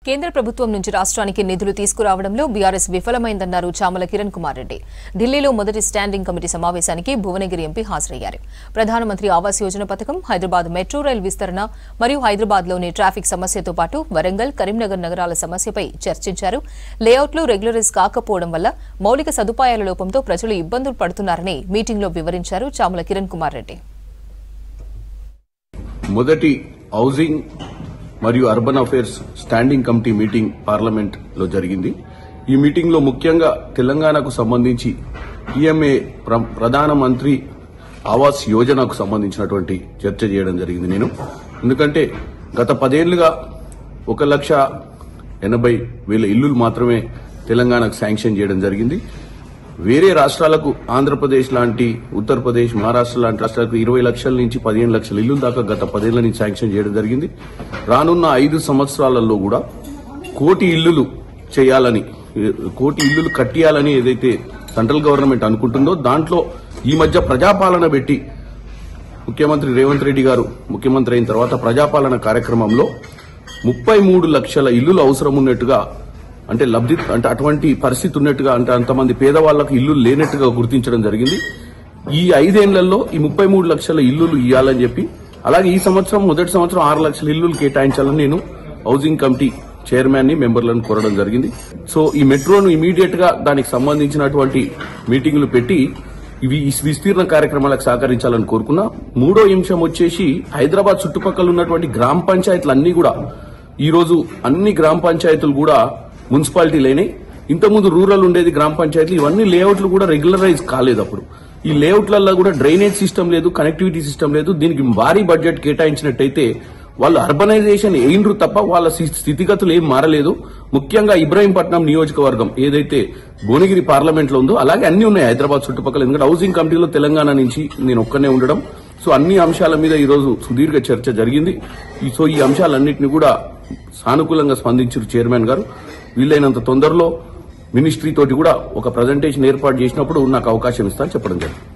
కేంద్ర ప్రభుత్వం నుంచి రాష్ట్రానికి నిధులు తీసుకురావడంలో బీఆర్ఎస్ విఫలమైందన్నారు చామల కిరణ్ కుమార్ రెడ్డి. ఢిల్లీలో మొదటి స్టాండింగ్ కమిటీ సమావేశానికి భువనగిరి ఎంపీ హాజరయ్యారు. ప్రధానమంత్రి ఆవాస్ యోజన పథకం, హైదరాబాద్ మెట్రో రైల్ విస్తరణ మరియు హైదరాబాద్లోని ట్రాఫిక్ సమస్యతో పాటు వరంగల్, కరీంనగర్ నగరాల సమస్యపై చర్చించారు. లేఅవుట్లు రెగ్యులరైజ్ కాకపోవడం వల్ల మౌలిక సదుపాయాల లోపంతో ప్రజలు ఇబ్బందులు పడుతున్నారని మీటింగ్లో వివరించారు చామల కిరణ్ కుమార్ రెడ్డి. మొదటి హౌసింగ్ మరియు urban affairs standing committee meeting parliament లో జరిగింది. ఈ మీటింగ్ లో ముఖ్యంగా తెలంగాణకు సంబంధించి పిఎంఏ ప్రధానమంత్రి ఆవాస్ యోజనకు సంబంధించినటువంటి చర్చ చేయడం జరిగింది. ఎందుకంటే గత 10 ఏళ్లుగా 1,80,000 ఇళ్లు మాత్రమే తెలంగాణకు శాంక్షన్ చేయడం జరిగింది. వేరే రాష్ట్రాలకు ఆంధ్రప్రదేశ్ లాంటి, ఉత్తరప్రదేశ్, మహారాష్ట్ర లాంటి రాష్ట్రాలకు 20 లక్షల నుంచి 15 లక్షల ఇళ్లు దాకా గత 10 ఏళ్ల నుంచి శాంక్షన్ చేయడం జరిగింది. రానున్న 5 సంవత్సరాలలో కూడా 1 కోటి ఇళ్లు చేయాలని, 1 కోటి ఇళ్లు కట్టియాలని ఏదైతే సెంట్రల్ గవర్నమెంట్ అనుకుంటుందో దాంట్లో ఈ మధ్య ప్రజాపాలన పెట్టి ముఖ్యమంత్రి రేవంత్ రెడ్డి గారు ముఖ్యమంత్రి అయిన తర్వాత ప్రజాపాలన కార్యక్రమంలో 33 లక్షల ఇళ్లు అవసరం ఉన్నట్టుగా, అంటే అటువంటి పరిస్థితి ఉన్నట్టుగా, అంటే అంతమంది పేదవాళ్లకు ఇల్లు లేనట్టుగా గుర్తించడం జరిగింది. ఈ 5 ఏళ్లలో ఈ 33 లక్షల ఇల్లులు ఇవ్వాలని చెప్పి, అలాగే ఈ సంవత్సరం మొదటి సంవత్సరం 6 లక్షల ఇల్లులు కేటాయించాలని నేను హౌసింగ్ కమిటీ చైర్మన్ ని, మెంబర్లను కోరడం జరిగింది. సో ఈ మెట్రోను ఇమీడియట్ గా దానికి సంబంధించినటువంటి మీటింగులు పెట్టి ఇవి విస్తీర్ణ కార్యక్రమాలకు సహకరించాలని కోరుకున్నా. 3వ అంశం వచ్చేసి హైదరాబాద్ చుట్టుపక్కల ఉన్నటువంటి గ్రామ పంచాయతీలన్నీ కూడా ఈ రోజు అన్ని గ్రామ పంచాయతీలు కూడా మున్సిపాలిటీలైనాయి. ఇంతకుముందు రూరల్ ఉండేది గ్రామ పంచాయతీలు, ఇవన్నీ లేఅవుట్లు కూడా రెగ్యులరైజ్ కాలేదు. అప్పుడు ఈ లేఅవుట్లలో కూడా డ్రైనేజ్ సిస్టమ్ లేదు, కనెక్టివిటీ సిస్టమ్ లేదు. దీనికి భారీ బడ్జెట్ కేటాయించినట్టయితే వాళ్ళు అర్బనైజేషన్ అయినరు తప్ప వాళ్ళ స్థితిగతులు ఏం మారలేదు. ముఖ్యంగా ఇబ్రాహీంపట్నం నియోజకవర్గం ఏదైతే భువనగిరి పార్లమెంట్ లో ఉందో అలాగే అన్ని ఉన్నాయి హైదరాబాద్ చుట్టుపక్కల. ఎందుకంటే హౌసింగ్ కమిటీలో తెలంగాణ నుంచి నేను ఒక్కనే ఉండడం, సో అన్ని అంశాల మీద ఈ రోజు సుదీర్ఘ చర్చ జరిగింది. సో ఈ అంశాలన్నింటినీ కూడా సానుకూలంగా స్పందించారు చైర్మన్ గారు. వీలైనంత తొందరలో మినిస్ట్రీ తోటి కూడా ఒక ప్రజెంటేషన్ ఏర్పాటు చేసినప్పుడు నాకు అవకాశం ఇస్తానని చెప్పడం జరిగింది.